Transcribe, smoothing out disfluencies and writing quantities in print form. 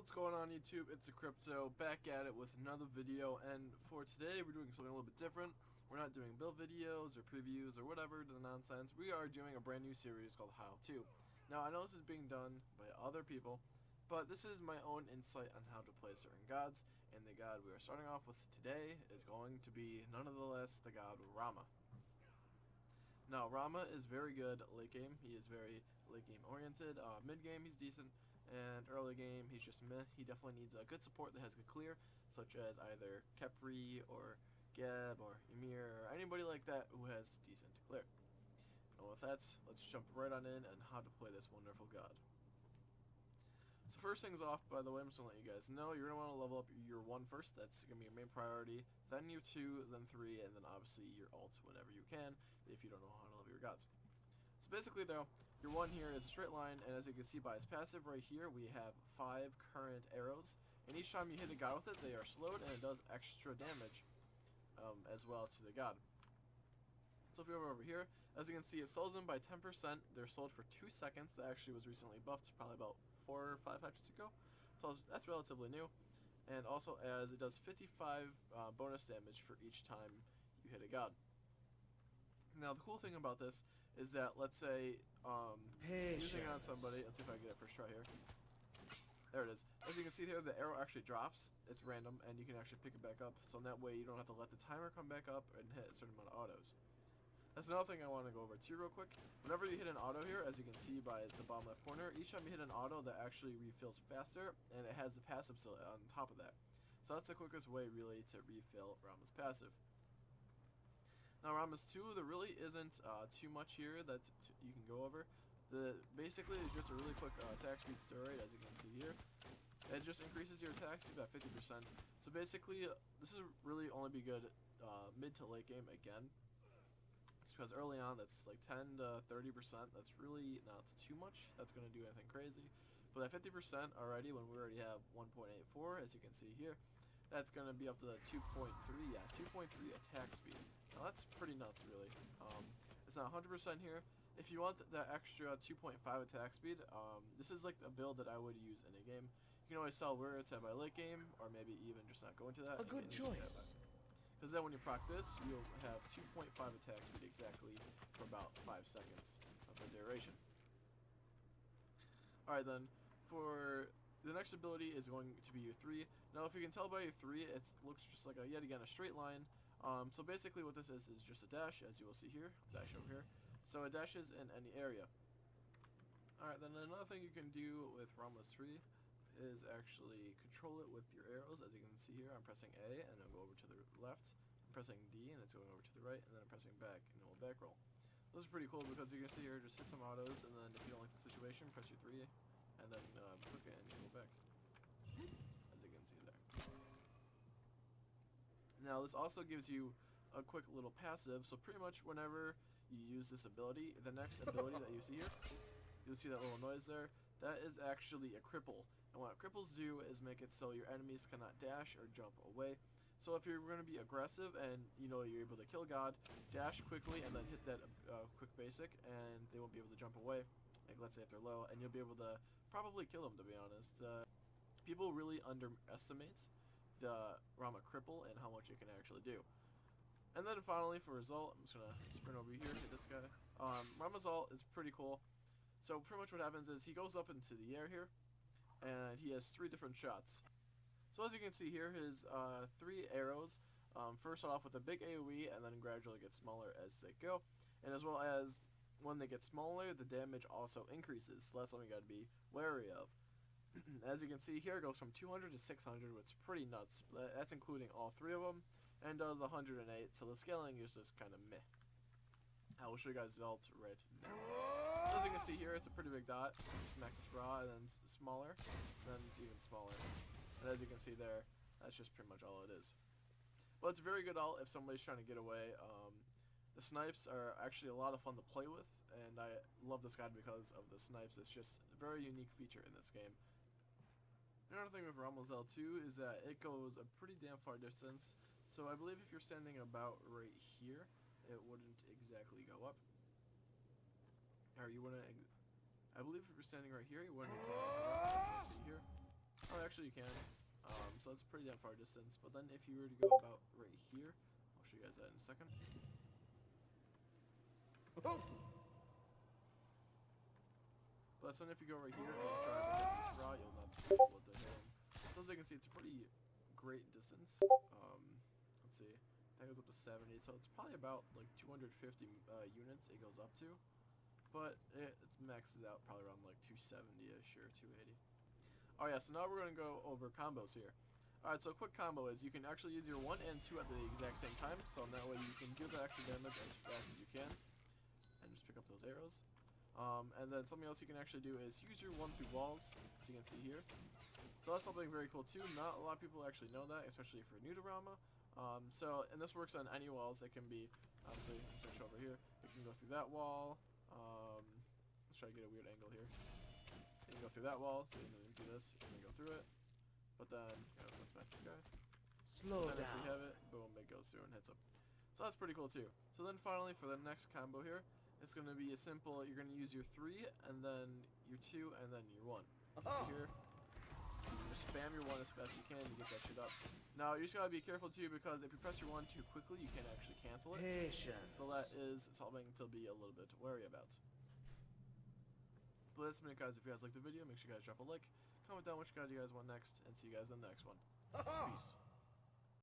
What's going on YouTube? It's a Crypto back at it with another video, and for today we're doing something a little bit different. We're not doing build videos or previews or whatever the nonsense. We are doing a brand new series called How To. Now I know this is being done by other people, but this is my own insight on how to play certain gods, and the god we are starting off with today is going to be none of the less the god Rama. Now Rama is very good late game. He is very late game oriented. Mid game he's decent, and early game he's just meh. He definitely needs a good support that has good clear, such as either Kepri or Geb or Ymir or anybody like that who has decent clear. And with that, let's jump right on in and how to play this wonderful god. So first things off, by the way, I'm just going to let you guys know, you're going to want to level up your 1 first. That's going to be your main priority. Then your 2, then 3, and then obviously your ults whenever you can, if you don't know how to level your gods. So basically though, your 1 here is a straight line, and as you can see by its passive right here, we have 5 current arrows. And each time you hit a god with it, they are slowed, and it does extra damage as well to the god. So if you go over here, as you can see, it slows them by 10%. They're slowed for 2 seconds. That actually was recently buffed, probably about 4 or 5 patches ago. So that's relatively new. And also as it does 55 bonus damage for each time you hit a god. Now the cool thing about this is that, let's say, using it on somebody, let's see if I can get it first try here. There it is. As you can see here, the arrow actually drops. It's random, and you can actually pick it back up. So in that way, you don't have to let the timer come back up and hit a certain amount of autos. That's another thing I want to go over too real quick. Whenever you hit an auto here, as you can see by the bottom left corner, each time you hit an auto, that actually refills faster, and it has the passive still on top of that. So that's the quickest way really to refill Rama's passive. Now Rama's 2, there really isn't too much here that you can go over. Basically it's just a really quick attack speed steroid, as you can see here. It just increases your attack speed by 50%. So basically this is really only be good mid to late game again. It's because early on that's like 10 to 30%. That's really not too much. That's going to do anything crazy. But at 50% already, when we already have 1.84, as you can see here, that's going to be up to the 2.3, yeah, 2.3 attack speed. Now that's pretty nuts, really. It's not 100% here. If you want that extra 2.5 attack speed, this is like a build that I would use in a game. You can always sell where it's at by late game, or maybe even just not go into that. A good choice. Because then when you proc this, you'll have 2.5 attack speed exactly for about 5 seconds of the duration. Alright then, for the next ability is going to be your 3. Now if you can tell by your 3, it looks just like yet again a straight line. So basically what this is just a dash, as you will see here, dash over here. So it dashes in any area. Alright, then another thing you can do with Rama's 3 is actually control it with your arrows. As you can see here, I'm pressing A and it'll go over to the left. I'm pressing D and it's going over to the right, and then I'm pressing back and it will back roll. This is pretty cool because you can see here, just hit some autos, and then if you don't like the situation, press your 3 and then click it and you go back. As you can see there. Now this also gives you a quick little passive, so pretty much whenever you use this ability, the next ability that you see here, you'll see that little noise there. That is actually a cripple. And what cripples do is make it so your enemies cannot dash or jump away. So if you're going to be aggressive and you know you're able to kill God, dash quickly and then hit that quick basic, and they won't be able to jump away. Like let's say if they're low, and you'll be able to probably kill them, to be honest. People really underestimate the Rama cripple and how much it can actually do. And then finally for result, I'm just going to sprint over here, hit this guy. Rama's ult is pretty cool. So pretty much what happens is he goes up into the air here, and he has 3 different shots. So as you can see here, his 3 arrows, first off with a big AoE, and then gradually get smaller as they go. And as well as when they get smaller, the damage also increases. So that's something you got to be wary of. As you can see here, it goes from 200 to 600, which is pretty nuts. That's including all 3 of them, and does 108. So the scaling is just kind of meh. I will show you guys the ult right now. So as you can see here, it's a pretty big dot. Smack this raw, and then smaller, and then it's even smaller. And as you can see there, that's just pretty much all it is. But it's a very good ult if somebody's trying to get away. The snipes are actually a lot of fun to play with, and I love this guy because of the snipes. It's just a very unique feature in this game. Another thing with Rama's L2 is that it goes a pretty damn far distance. So I believe if you're standing about right here, it wouldn't exactly go up. Or you wouldn't, I believe if you're standing right here, you wouldn't exactly go up. See here. Oh, actually actually you can. So that's a pretty damn far distance. But then if you were to go about right here, I'll show you guys that in a second. But then if you go right here and you try to hit this route, you'll not be able to hit him. So as you can see, it's a pretty great distance. Let's see, that goes up to 70, so it's probably about like 250 units it goes up to. But it maxes out probably around like 270-ish or 280. Oh yeah, so now we're going to go over combos here. Alright, so a quick combo is you can actually use your 1 and 2 at the exact same time, so that way you can do the extra damage as fast as you can. And just pick up those arrows. And then something else you can actually do is use your 1 through walls, as you can see here. So that's something very cool too. Not a lot of people actually know that, especially if you're new to Rama. And this works on any walls. It can be, obviously, I'm going to show over here. You can go through that wall. Let's try to get a weird angle here. You can go through that wall, so you can do this. You can go through it. But then, let's smash this guy. Slow down. If we down. have it, boom, it goes through and hits him. So that's pretty cool too. So then finally, for the next combo here, it's going to be a simple, you're going to use your 3, and then your 2, and then your 1. So here, just spam your 1 as fast as you can to get that shit up. Now, you just got to be careful too, because if you press your 1 too quickly, you can actually cancel it. Patience. So that is something to be a little bit wary about. But that's been it, guys. If you guys liked the video, make sure you guys drop a like, comment down which guy you guys want next, and see you guys in the next one. Peace.